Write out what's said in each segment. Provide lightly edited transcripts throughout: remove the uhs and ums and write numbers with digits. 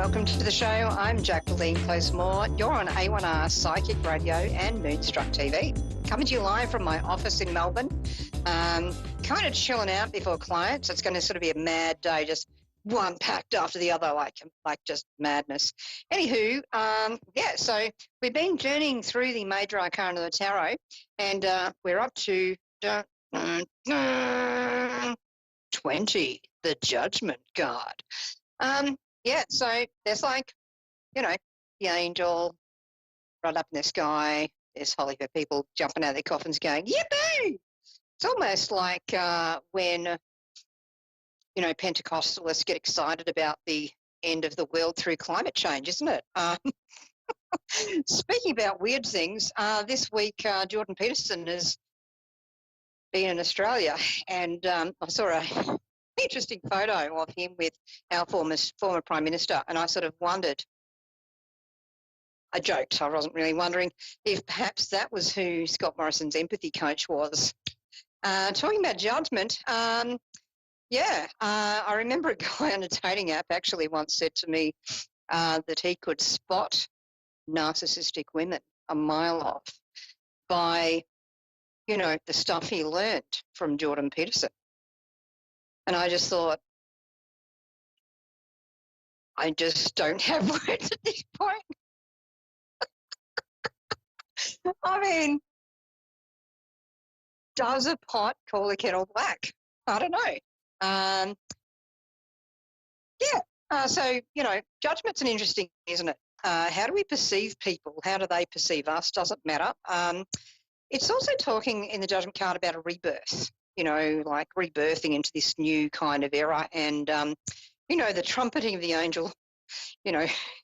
welcome to the show. I'm Jacquelene Closemore. You're on A1R Psychic Radio and Moonstruck TV. Coming to you live from my office in Melbourne. Kind of chilling out before clients. It's going to sort of be a mad day, just one packed after the other, like just madness. Anywho, so we've been journeying through the major arcana of the tarot, and we're up to 20, the Judgment card. So there's the angel right up in the sky. There's Hollywood people jumping out of their coffins going, yippee! It's almost like when, Pentecostalists get excited about the end of the world through climate change, isn't it? Speaking about weird things, this week Jordan Peterson has been in Australia, and I saw a interesting photo of him with our former Prime Minister, and I sort of wondered, I joked, I wasn't really wondering if perhaps that was who Scott Morrison's empathy coach was. Talking about judgment, I remember a guy on a dating app actually once said to me that he could spot narcissistic women a mile off by, the stuff he learned from Jordan Peterson. And I just thought, I just don't have words at this point. I mean, does a pot call a kettle black? I don't know. Judgment's an interesting, isn't it? How do we perceive people? How do they perceive us? Doesn't matter. It's also talking in the Judgment card about a rebirth, like rebirthing into this new kind of era. And, the trumpeting of the angel,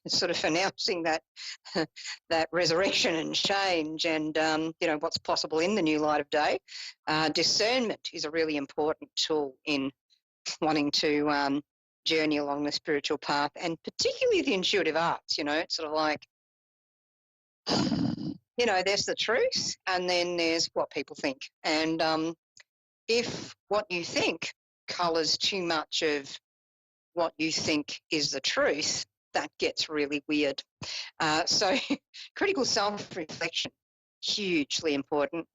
sort of announcing that that resurrection and change and, what's possible in the new light of day. Discernment is a really important tool in wanting to journey along the spiritual path, and particularly the intuitive arts. It's sort of like, there's the truth and then there's what people think. And if what you think colours too much of what you think is the truth, that gets really weird. So critical self-reflection, hugely important.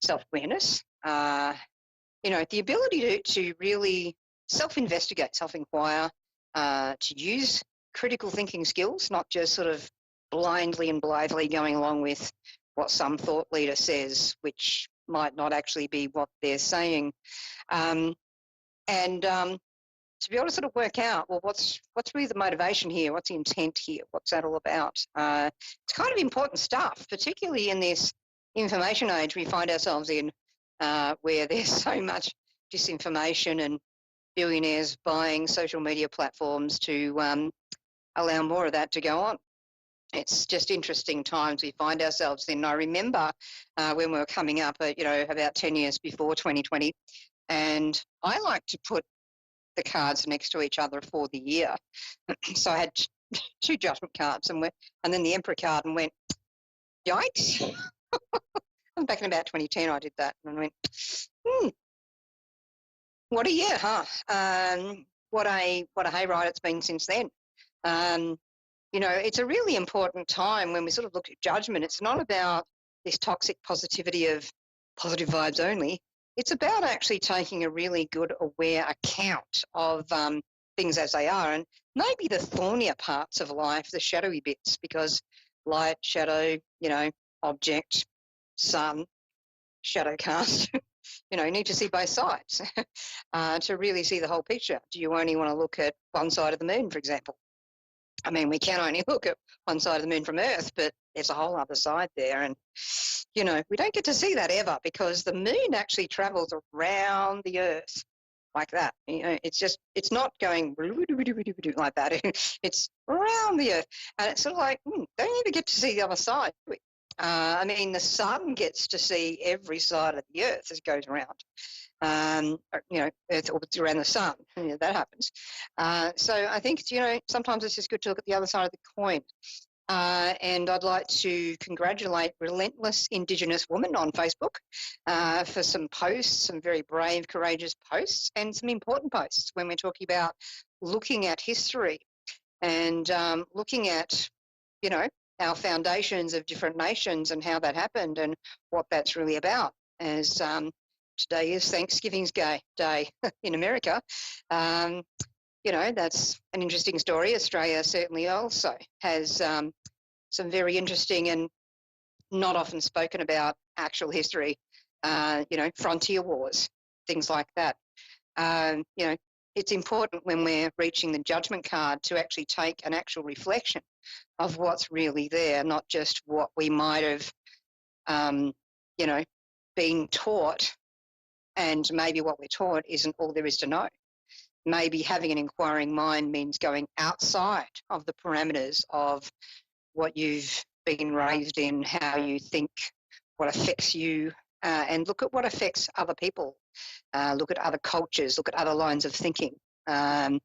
Self-awareness, the ability to really self-investigate, self-inquire, to use critical thinking skills, not just sort of blindly and blithely going along with what some thought leader says, which might not actually be what they're saying. To be able to sort of work out, well, what's really the motivation here? What's the intent here? What's that all about? It's kind of important stuff, particularly in this information age we find ourselves in, where there's so much disinformation and billionaires buying social media platforms to allow more of that to go on. It's just interesting times we find ourselves in. I remember when we were coming up, about 10 years before 2020, and I like to put the cards next to each other for the year. So I had two judgment cards and then the Emperor card, and went, yikes. Back in about 2010 I did that, and I went, what a year, huh? What a hayride it's been since then. It's a really important time when we sort of look at judgment. It's not about this toxic positivity of positive vibes only. It's about actually taking a really good, aware account of things as they are, and maybe the thornier parts of life, the shadowy bits, because light, shadow, object, sun, shadow cast, you need to see both sides to really see the whole picture. Do you only want to look at one side of the moon, for example? I mean, we can only look at one side of the moon from Earth, but there's a whole other side there. And, we don't get to see that ever, because the moon actually travels around the Earth like that. It's not going like that. It's around the Earth. And it's sort of like, don't ever get to see the other side. The sun gets to see every side of the Earth as it goes around. Earth orbits around the sun. That happens. So I think, sometimes it's just good to look at the other side of the coin. And I'd like to congratulate Relentless Indigenous Woman on Facebook for some posts, some very brave, courageous posts, and some important posts when we're talking about looking at history. and looking at, you know, our foundations of different nations and how that happened and what that's really about. As today is Thanksgiving's Day in America, um, you know, that's an interesting story. Australia certainly also has some very interesting and not often spoken about actual history, you know, frontier wars, things like that. You know, it's important when we're reaching the judgment card to actually take an actual reflection of what's really there, not just what we might have, you know, been taught, and maybe what we're taught isn't all there is to know. Maybe having an inquiring mind means going outside of the parameters of what you've been raised in, how you think, what affects you, and look at what affects other people, look at other cultures, look at other lines of thinking, um,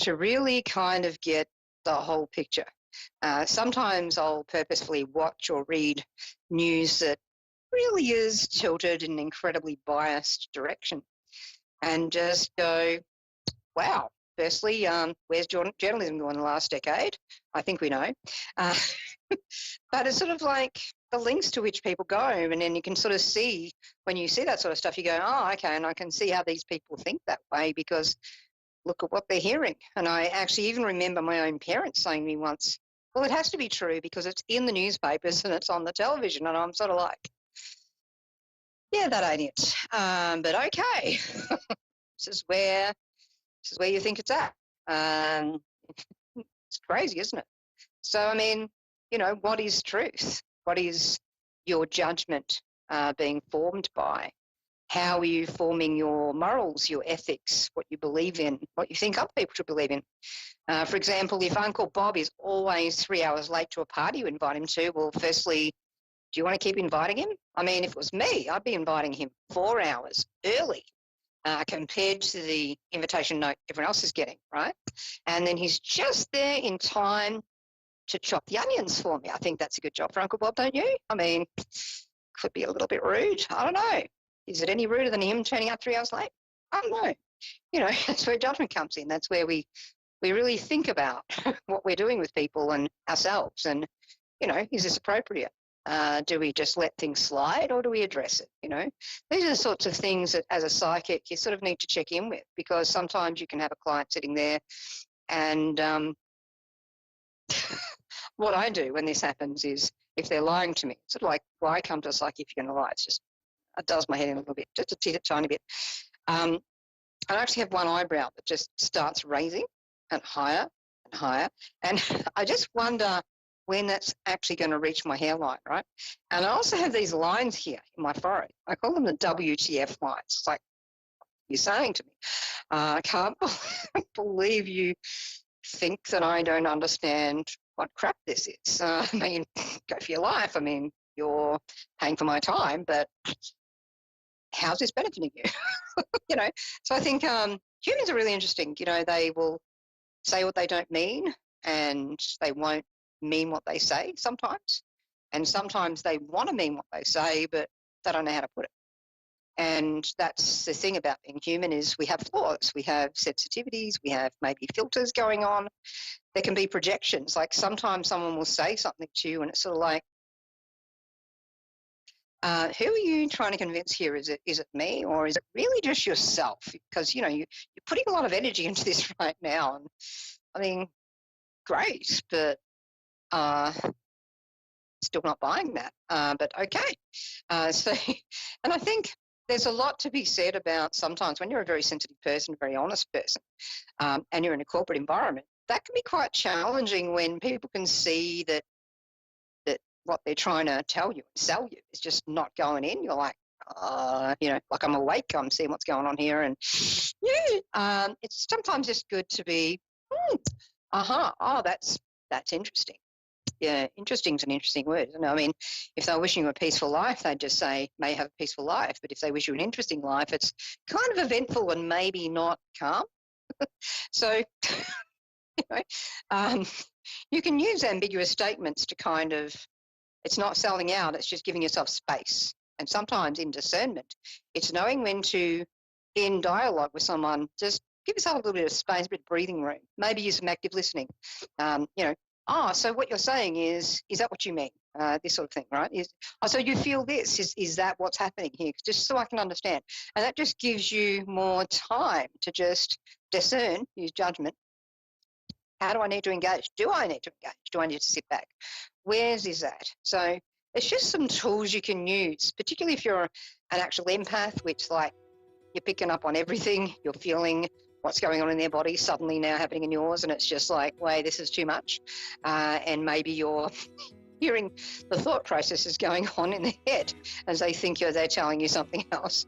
to really kind of get the whole picture. Sometimes I'll purposefully watch or read news that really is tilted in an incredibly biased direction and just go, wow. Firstly, where's journalism gone in the last decade? I think we know. Uh, but it's sort of like the links to which people go, and then you can sort of see when you see that sort of stuff, you go, oh, okay, and I can see how these people think that way because look at what they're hearing. And I actually even remember my own parents saying to me once, well, it has to be true because it's in the newspapers and it's on the television. And I'm sort of like, yeah, that ain't it. But okay, this is where you think it's at. Um, it's crazy, isn't it? So, I mean, you know, what is truth? What is your judgment being formed by? How are you forming your morals, your ethics, what you believe in, what you think other people should believe in? For example, if Uncle Bob is always 3 hours late to a party you invite him to, well, firstly, do you want to keep inviting him? I mean, if it was me, I'd be inviting him 4 hours early compared to the invitation note everyone else is getting, right? And then he's just there in time to chop the onions for me. I think that's a good job for Uncle Bob, don't you? I mean, could be a little bit rude. I don't know. Is it any ruder than him turning up 3 hours late? I don't know. You know, that's where judgment comes in. That's where we really think about what we're doing with people and ourselves. And, you know, is this appropriate? Do we just let things slide or do we address it? You know, these are the sorts of things that as a psychic you sort of need to check in with, because sometimes you can have a client sitting there and what I do when this happens is if they're lying to me, sort of like, why come to a psychic if you're going to lie? It's just, it does my head in a little bit, just a tiny bit. I actually have one eyebrow that just starts raising and higher and higher. And I just wonder when that's actually going to reach my hairline, right? And I also have these lines here in my forehead. I call them the WTF lines. It's like you're saying to me, I can't believe you think that I don't understand what crap this is. I mean, go for your life. I mean, you're paying for my time, but how's this benefiting you? You know, so I think humans are really interesting. You know, they will say what they don't mean and they won't mean what they say sometimes. And sometimes they want to mean what they say, but they don't know how to put it. And that's the thing about being human is we have flaws, we have sensitivities, we have maybe filters going on. There can be projections. Like sometimes someone will say something to you and it's sort of like, who are you trying to convince here? Is it me or is it really just yourself? Because, you know, you're putting a lot of energy into this right now. And I mean, great, but still not buying that. But okay. So, and I think there's a lot to be said about sometimes when you're a very sensitive person, a very honest person, and you're in a corporate environment, that can be quite challenging when people can see that what they're trying to tell you and sell you is just not going in. You're like, you know, like I'm awake, I'm seeing what's going on here. And yeah, it's sometimes just good to be, oh, that's interesting. Yeah, interesting is an interesting word. You know, I mean, if they're wishing you a peaceful life, they'd just say, may have a peaceful life. But if they wish you an interesting life, it's kind of eventful and maybe not calm. So, you know, you can use ambiguous statements to kind of, it's not selling out, it's just giving yourself space. And sometimes in discernment, it's knowing when to, in dialogue with someone, just give yourself a little bit of space, a bit of breathing room. Maybe use some active listening. So what you're saying is that what you mean? This sort of thing, right? So you feel this? Is that what's happening here? Just so I can understand. And that just gives you more time to just discern, use judgment. How do I need to engage? Do I need to engage? Do I need to sit back? Where's is that? So it's just some tools you can use, particularly if you're an actual empath, which like you're picking up on everything, you're feeling what's going on in their body suddenly now happening in yours, and it's just like, wait, this is too much. And maybe you're hearing the thought processes going on in their head as they think they're telling you something else.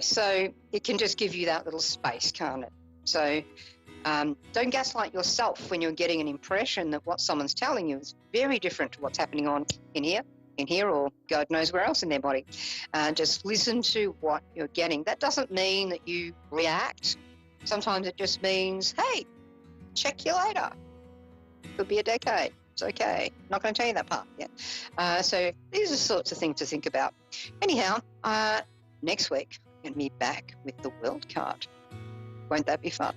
So it can just give you that little space, can't it? So don't gaslight yourself when you're getting an impression that what someone's telling you is very different to what's happening on in here, or God knows where else in their body. Just listen to what you're getting. That doesn't mean that you react. Sometimes it just means, hey, check you later. Could be a decade. It's okay. Not going to tell you that part yet. So these are sorts of things to think about. Anyhow, next week, I'm going to be back with the World card. Won't that be fun?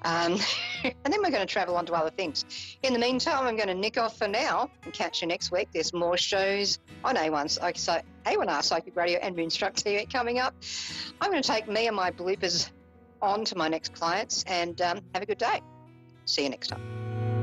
And then we're going to travel on to other things. In the meantime, I'm going to nick off for now and catch you next week. There's more shows on A1R Psychic Radio and Moonstruck TV coming up. I'm going to take me and my bloopers on to my next clients, and have a good day. See you next time.